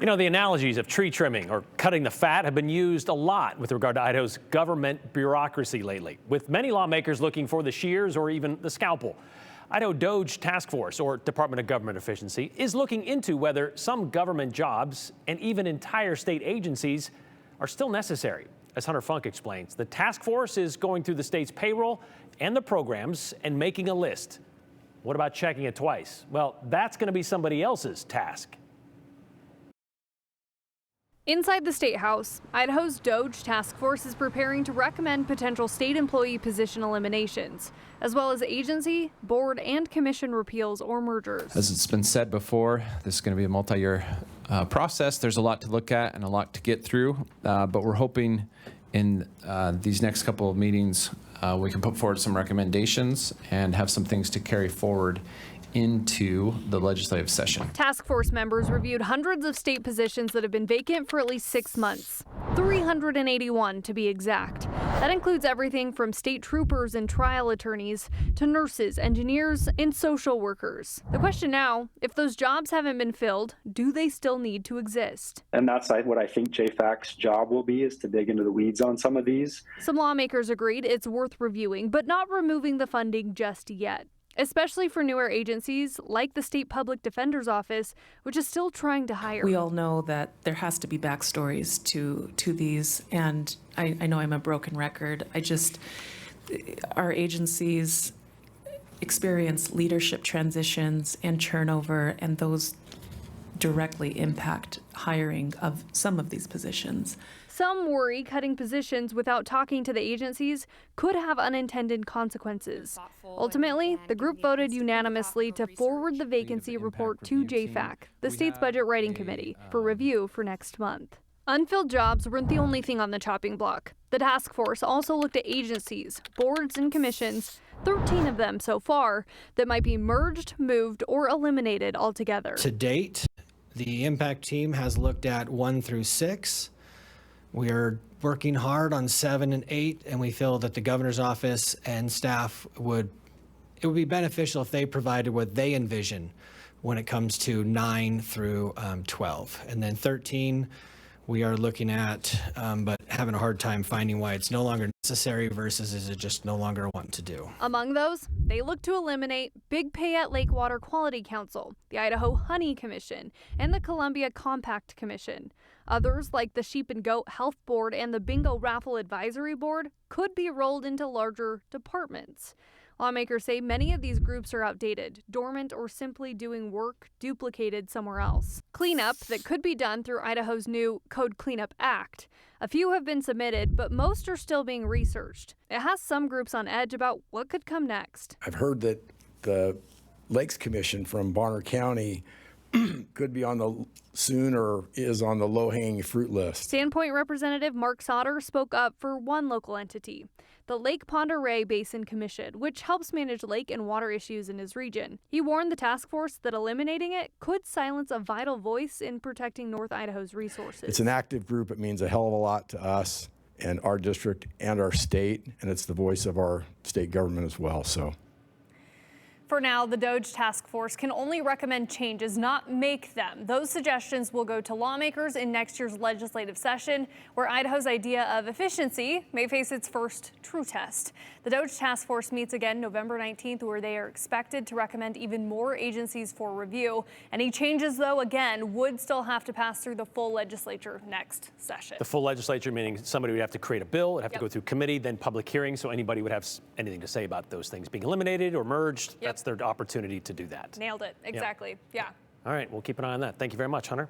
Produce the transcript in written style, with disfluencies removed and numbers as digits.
You know, the analogies of tree trimming or cutting the fat have been used a lot with regard to Idaho's government bureaucracy lately, with many lawmakers looking for the shears or even the scalpel. Idaho DOGE Task Force, or Department of Government Efficiency, is looking into whether some government jobs and even entire state agencies are still necessary. As Hunter Funk explains, the task force is going through the state's payroll and the programs and making a list. What about checking it twice? Well, that's going to be somebody else's task. Inside the State House, Idaho's DOGE Task Force is preparing to recommend potential state employee position eliminations, as well as agency, board, and commission repeals or mergers. As it's been said before, this is going to be a multi-year process. There's a lot to look at and a lot to get through, but we're hoping in these next couple of meetings we can put forward some recommendations and have some things to carry forward into the legislative session. Task force members reviewed hundreds of state positions that have been vacant for at least 6 months, 381 to be exact. That includes everything from state troopers and trial attorneys to nurses, engineers, and social workers. The question now, if those jobs haven't been filled, do they still need to exist? And that's what I think JFAC's job will be, is to dig into the weeds on some of these. Some lawmakers agreed it's worth reviewing, but not removing the funding just yet, especially for newer agencies like the State Public Defender's Office, which is still trying to hire. We all know that there has to be backstories to these, and I know I'm a broken record. Our agencies experience leadership transitions and turnover, and those directly impact hiring of some of these positions. Some worry cutting positions without talking to the agencies could have unintended consequences. Ultimately, the group voted unanimously to forward the vacancy report to JFAC, the state's budget writing committee, for review for next month. Unfilled jobs weren't the only thing on the chopping block. The task force also looked at agencies, boards, and commissions, 13 of them so far, that might be merged, moved, or eliminated altogether. To date, the impact team has looked at 1 through 6. We are working hard on 7 and 8, and we feel that the governor's office and staff it would be beneficial if they provided what they envision when it comes to 9 through 12. And then 13, we are looking at, but having a hard time finding why it's no longer necessary versus is it just no longer want to do. Among those, they look to eliminate Big Pay at Lake Water Quality Council, the Idaho Honey Commission, and the Columbia Compact Commission. Others, like the Sheep and Goat Health Board and the Bingo Raffle Advisory Board, could be rolled into larger departments. Lawmakers say many of these groups are outdated, dormant, or simply doing work duplicated somewhere else. Cleanup that could be done through Idaho's new Code Cleanup Act. A few have been submitted, but most are still being researched. It has some groups on edge about what could come next. I've heard that the Lakes Commission from Bonner County could be on the soon or is on the low-hanging fruit list. Sandpoint Representative Mark Sauter spoke up for one local entity, the Lake Pend Oreille Basin Commission, which helps manage lake and water issues in his region. He warned the task force that eliminating it could silence a vital voice in protecting North Idaho's resources. It's an active group. It means a hell of a lot to us and our district and our state, and it's the voice of our state government as well. So. For now, the DOGE Task Force can only recommend changes, not make them. Those suggestions will go to lawmakers in next year's legislative session, where Idaho's idea of efficiency may face its first true test. The DOGE Task Force meets again November 19th, where they are expected to recommend even more agencies for review. Any changes, though, again, would still have to pass through the full legislature next session. The full legislature, meaning somebody would have to create a bill, it'd have to go through committee, then public hearing, so anybody would have anything to say about those things being eliminated or merged. That's their opportunity to do that. Nailed it. Exactly. Yeah. All right. We'll keep an eye on that. Thank you very much, Hunter.